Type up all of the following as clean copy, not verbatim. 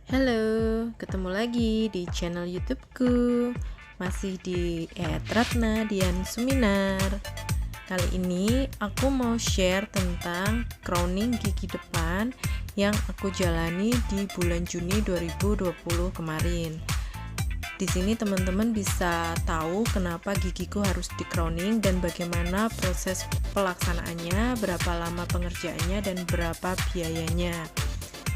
Halo, ketemu lagi di channel YouTubeku. Masih di Ratna Dian Suminar. Kali ini aku mau share tentang crowning gigi depan yang aku jalani di bulan Juni 2020 kemarin. Di sini teman-teman bisa tahu kenapa gigiku harus di crowning dan bagaimana proses pelaksanaannya, berapa lama pengerjaannya dan berapa biayanya.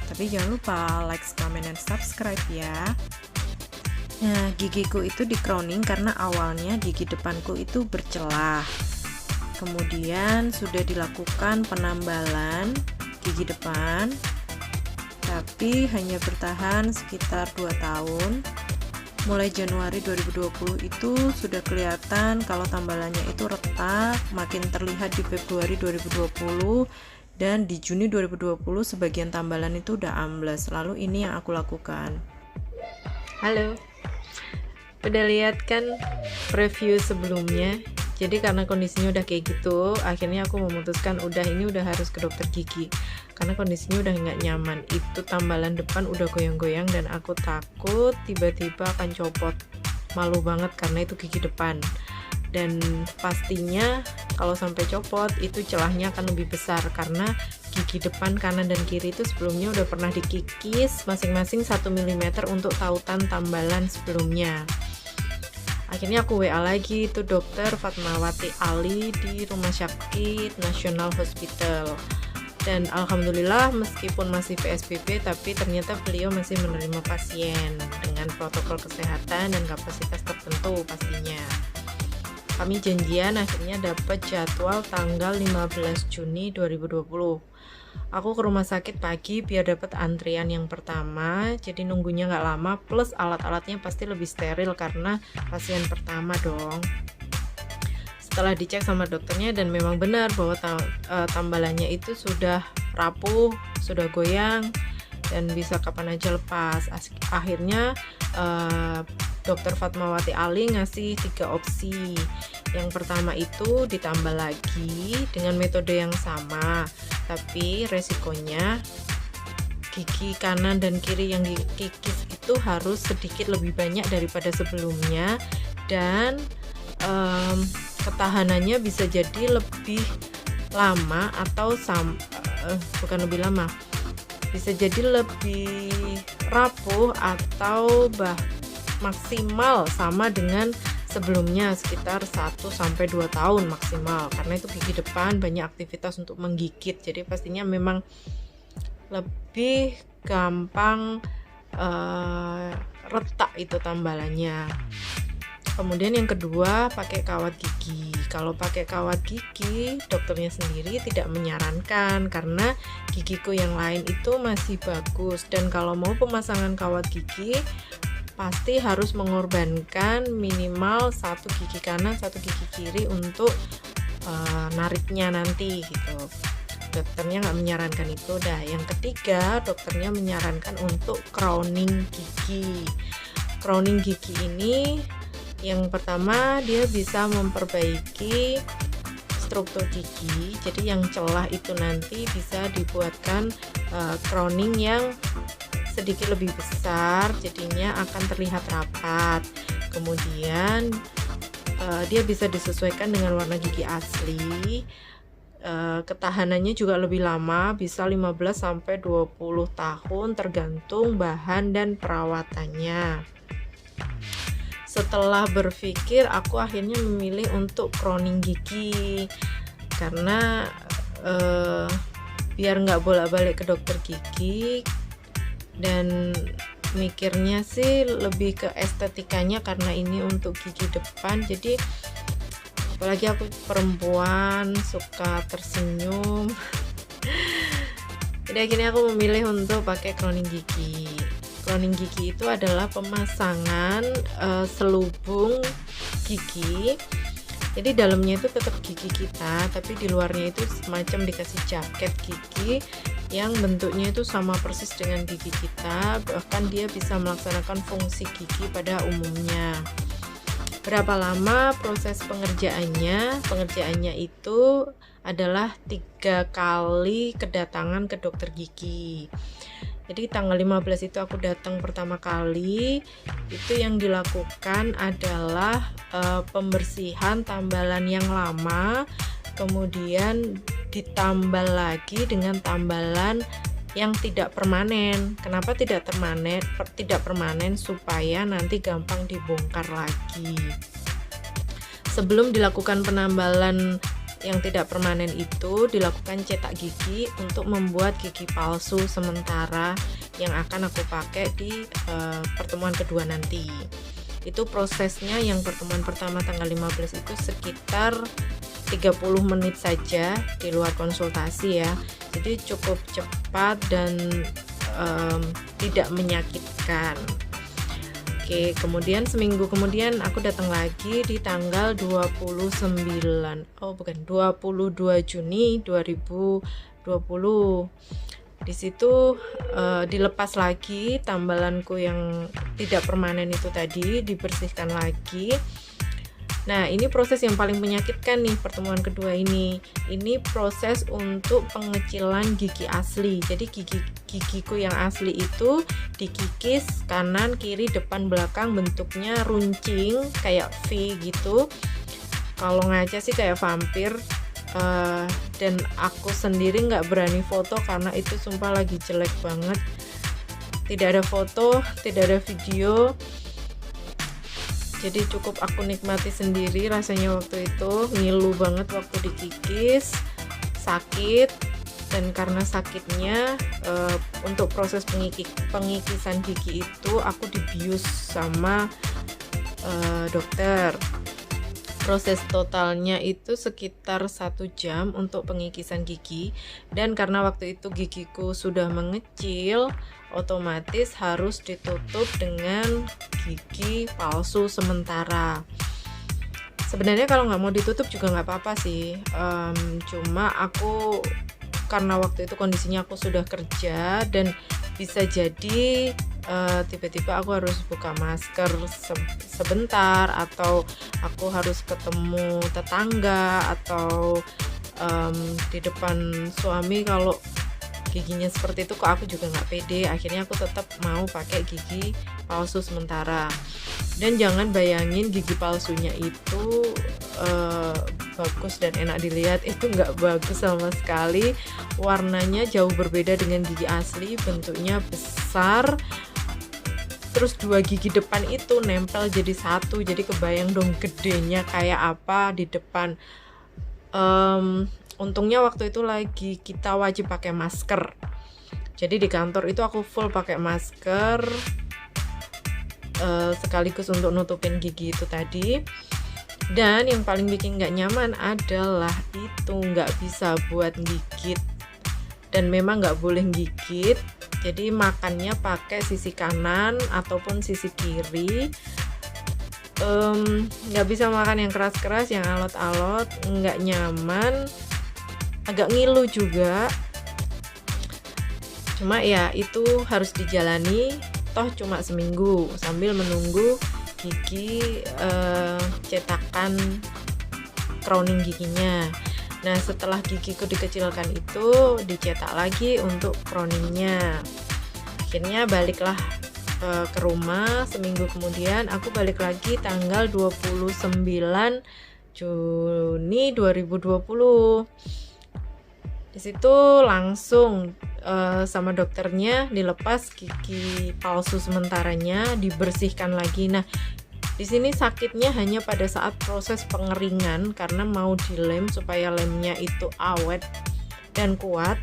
Tapi jangan lupa like, comment, dan subscribe ya. Nah, gigiku itu di crowning karena awalnya gigi depanku itu bercelah. Kemudian sudah dilakukan penambalan gigi depan, tapi hanya bertahan sekitar 2 tahun. Mulai Januari 2020 itu sudah kelihatan kalau tambalannya itu retak, makin terlihat di Februari 2020. Dan di Juni 2020 sebagian tambalan itu udah ambles. Lalu ini yang aku lakukan. Halo, udah lihat kan review sebelumnya? Jadi karena kondisinya udah kayak gitu, akhirnya aku memutuskan ini udah harus ke dokter gigi karena kondisinya udah nggak nyaman. Itu tambalan depan udah goyang-goyang dan aku takut tiba-tiba akan copot. Malu banget karena itu gigi depan. Dan pastinya kalau sampai copot itu celahnya akan lebih besar karena gigi depan kanan dan kiri itu sebelumnya udah pernah dikikis masing-masing 1 mm untuk tautan tambalan sebelumnya. Akhirnya aku WA lagi itu dokter Fatmawati Ali di Rumah Sakit Nasional Hospital. Dan alhamdulillah meskipun masih PSBB tapi ternyata beliau masih menerima pasien dengan protokol kesehatan dan kapasitas tertentu pastinya. Kami janjian akhirnya dapat jadwal tanggal 15 Juni 2020. Aku ke rumah sakit pagi biar dapat antrian yang pertama, jadi nunggunya nggak lama, plus alat-alatnya pasti lebih steril karena pasien pertama dong. Setelah dicek sama dokternya dan memang benar bahwa tambalannya itu sudah rapuh, sudah goyang dan bisa kapan aja lepas. Akhirnya Dokter Fatmawati Ali ngasih 3 opsi. Yang pertama itu ditambah lagi dengan metode yang sama, tapi resikonya gigi kanan dan kiri yang dikikis itu harus sedikit lebih banyak daripada sebelumnya dan ketahanannya bisa jadi lebih lama atau bukan lebih lama, bisa jadi lebih rapuh atau maksimal sama dengan sebelumnya sekitar 1-2 tahun maksimal karena itu gigi depan banyak aktivitas untuk menggigit, jadi pastinya memang lebih gampang retak itu tambalannya. Kemudian yang kedua pakai kawat gigi. Kalau pakai kawat gigi dokternya sendiri tidak menyarankan karena gigiku yang lain itu masih bagus dan kalau mau pemasangan kawat gigi pasti harus mengorbankan minimal 1 gigi kanan 1 gigi kiri untuk nariknya nanti gitu. Dokternya nggak menyarankan itu. Yang ketiga dokternya menyarankan untuk crowning gigi. Crowning gigi ini yang pertama dia bisa memperbaiki struktur gigi, jadi yang celah itu nanti bisa dibuatkan crowning yang sedikit lebih besar, jadinya akan terlihat rapat. Kemudian dia bisa disesuaikan dengan warna gigi asli. Ketahanannya juga lebih lama, bisa 15-20 tahun tergantung bahan dan perawatannya. Setelah berpikir aku akhirnya memilih untuk crowning gigi karena biar nggak bolak-balik ke dokter gigi dan mikirnya sih lebih ke estetikanya karena ini untuk gigi depan, jadi apalagi aku perempuan suka tersenyum. Jadi akhirnya aku memilih untuk pakai crowning gigi. Crowning gigi itu adalah pemasangan selubung gigi. Jadi dalamnya itu tetap gigi kita, tapi di luarnya itu semacam dikasih jaket gigi yang bentuknya itu sama persis dengan gigi kita, bahkan dia bisa melaksanakan fungsi gigi pada umumnya. Berapa lama proses pengerjaannya? Pengerjaannya itu adalah 3 kali kedatangan ke dokter gigi. Jadi tanggal 15 itu aku datang pertama kali. Itu yang dilakukan adalah pembersihan tambalan yang lama, kemudian ditambal lagi dengan tambalan yang tidak permanen. Kenapa tidak permanen? Tidak permanen supaya nanti gampang dibongkar lagi. Sebelum dilakukan penambalan yang tidak permanen itu, dilakukan cetak gigi untuk membuat gigi palsu sementara yang akan aku pakai di pertemuan kedua nanti. Itu prosesnya yang pertemuan pertama tanggal 15 itu sekitar 30 menit saja di luar konsultasi ya. Jadi cukup cepat dan tidak menyakitkan. Oke, kemudian seminggu kemudian aku datang lagi di tanggal 22 Juni 2020. Di situ dilepas lagi tambalanku yang tidak permanen itu tadi, dibersihkan lagi. Nah, ini proses yang paling menyakitkan nih pertemuan kedua ini. Ini proses untuk pengecilan gigi asli. Jadi gigiku yang asli itu dikikis kanan, kiri, depan, belakang, bentuknya runcing kayak V gitu. Kalau ngaca sih kayak vampir. Dan aku sendiri nggak berani foto karena itu sumpah lagi jelek banget. Tidak ada foto, tidak ada video. Jadi cukup aku nikmati sendiri rasanya waktu itu, ngilu banget waktu dikikis, sakit, dan karena sakitnya untuk proses pengikisan gigi itu aku dibius sama dokter. Proses totalnya itu sekitar 1 jam untuk pengikisan gigi, dan karena waktu itu gigiku sudah mengecil, otomatis harus ditutup dengan gigi palsu sementara. Sebenarnya kalau nggak mau ditutup juga nggak apa-apa sih, cuma aku karena waktu itu kondisinya aku sudah kerja dan bisa jadi tiba-tiba aku harus buka masker sebentar, atau aku harus ketemu tetangga, atau di depan suami kalau giginya seperti itu kok aku juga nggak pede. Akhirnya aku tetap mau pakai gigi palsu sementara. Dan jangan bayangin gigi palsunya itu bagus dan enak dilihat, itu nggak bagus sama sekali. Warnanya jauh berbeda dengan gigi asli, bentuknya besar, terus 2 gigi depan itu nempel jadi satu. Jadi kebayang dong gedenya kayak apa di depan. Untungnya waktu itu lagi kita wajib pakai masker, jadi di kantor itu aku full pakai masker, sekaligus untuk nutupin gigi itu tadi. Dan yang paling bikin nggak nyaman adalah itu nggak bisa buat gigit, dan memang nggak boleh gigit. Jadi makannya pakai sisi kanan ataupun sisi kiri. Nggak bisa makan yang keras-keras, yang alot-alot, nggak nyaman, agak ngilu juga. Cuma ya itu harus dijalani, toh cuma seminggu, sambil menunggu gigi cetakan crowning giginya. Nah, setelah gigiku dikecilkan itu dicetak lagi untuk crowningnya. Akhirnya baliklah ke rumah. Seminggu kemudian aku balik lagi tanggal 29 Juni 2020. Di situ langsung sama dokternya dilepas gigi palsu sementaranya, dibersihkan lagi. Nah, di sini sakitnya hanya pada saat proses pengeringan karena mau dilem supaya lemnya itu awet dan kuat.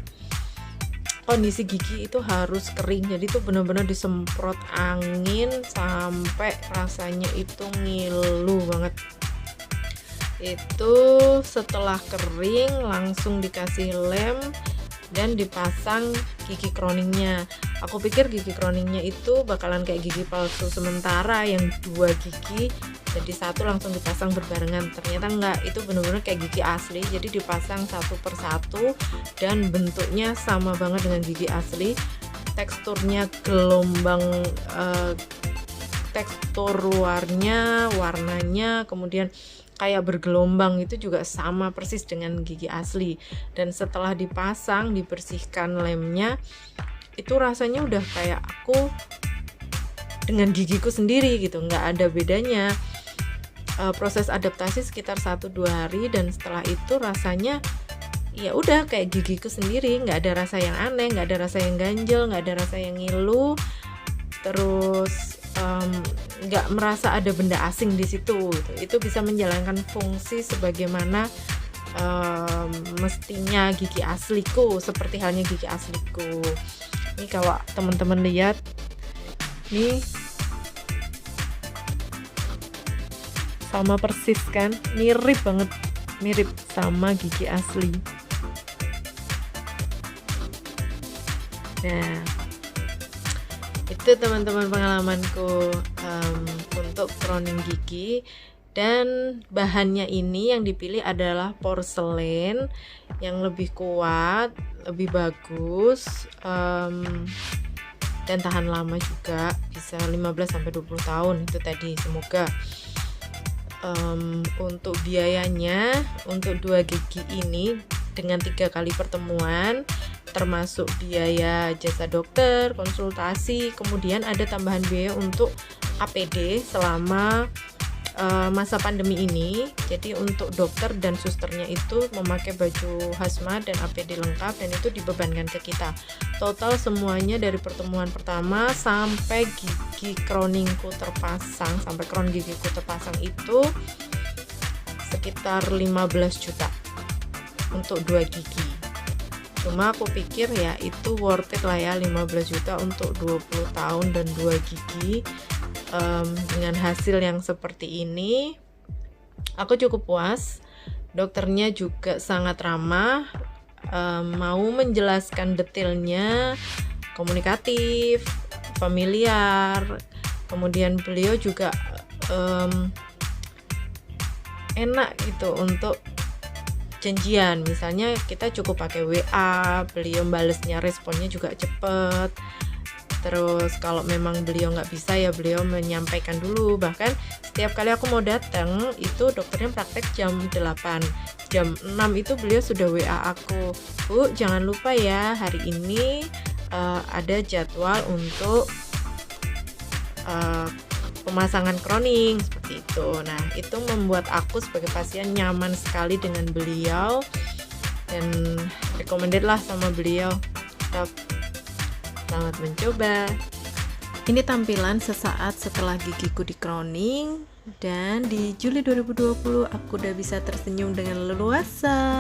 Kondisi gigi itu harus kering, jadi itu benar-benar disemprot angin sampai rasanya itu ngilu banget. Itu setelah kering langsung dikasih lem dan dipasang gigi crowningnya. Aku pikir gigi crowningnya itu bakalan kayak gigi palsu sementara yang 2 gigi jadi satu langsung dipasang berbarengan. Ternyata enggak, itu benar-benar kayak gigi asli, jadi dipasang satu persatu dan bentuknya sama banget dengan gigi asli. Teksturnya gelombang, tekstur luarnya, warnanya, kemudian kayak bergelombang, itu juga sama persis dengan gigi asli. Dan setelah dipasang, dibersihkan lemnya, itu rasanya udah kayak aku dengan gigiku sendiri gitu, nggak ada bedanya. Proses adaptasi sekitar 1-2 hari, dan setelah itu rasanya ya udah kayak gigiku sendiri, nggak ada rasa yang aneh, nggak ada rasa yang ganjel, nggak ada rasa yang ngilu, terus nggak merasa ada benda asing di situ gitu. Itu bisa menjalankan fungsi sebagaimana mestinya gigi asliku, seperti halnya gigi asliku. Ini kalau teman-teman lihat nih, sama persis kan, mirip banget, mirip sama gigi asli. Nah, itu teman-teman pengalamanku untuk crowning gigi. Dan bahannya ini yang dipilih adalah porselen yang lebih kuat, lebih bagus, dan tahan lama juga, bisa 15-20 tahun itu tadi. Semoga untuk biayanya untuk 2 gigi ini dengan 3 kali pertemuan, termasuk biaya jasa dokter, konsultasi, kemudian ada tambahan biaya untuk APD selama masa pandemi ini. Jadi untuk dokter dan susternya itu memakai baju hazmat dan APD lengkap, dan itu dibebankan ke kita. Total semuanya dari pertemuan pertama sampai gigi crowningku terpasang, sampai crown gigiku terpasang itu sekitar 15 juta untuk 2 gigi. Cuma aku pikir ya itu worth it lah ya, 15 juta untuk 20 tahun dan 2 gigi. Dengan hasil yang seperti ini aku cukup puas. Dokternya juga sangat ramah, mau menjelaskan detailnya, komunikatif, familiar. Kemudian beliau juga enak gitu untuk janjian. Misalnya kita cukup pakai WA, beliau balesnya, responnya juga cepet. Terus kalau memang beliau nggak bisa ya beliau menyampaikan dulu. Bahkan setiap kali aku mau datang itu dokternya praktek jam 8, jam 6 itu beliau sudah WA aku, "Bu, jangan lupa ya hari ini ada jadwal untuk pemasangan crowning," seperti itu. Nah, itu membuat aku sebagai pasien nyaman sekali dengan beliau, dan recommended lah sama beliau. Selamat mencoba. Ini tampilan sesaat setelah gigiku di crowning, dan di Juli 2020 aku udah bisa tersenyum dengan leluasa.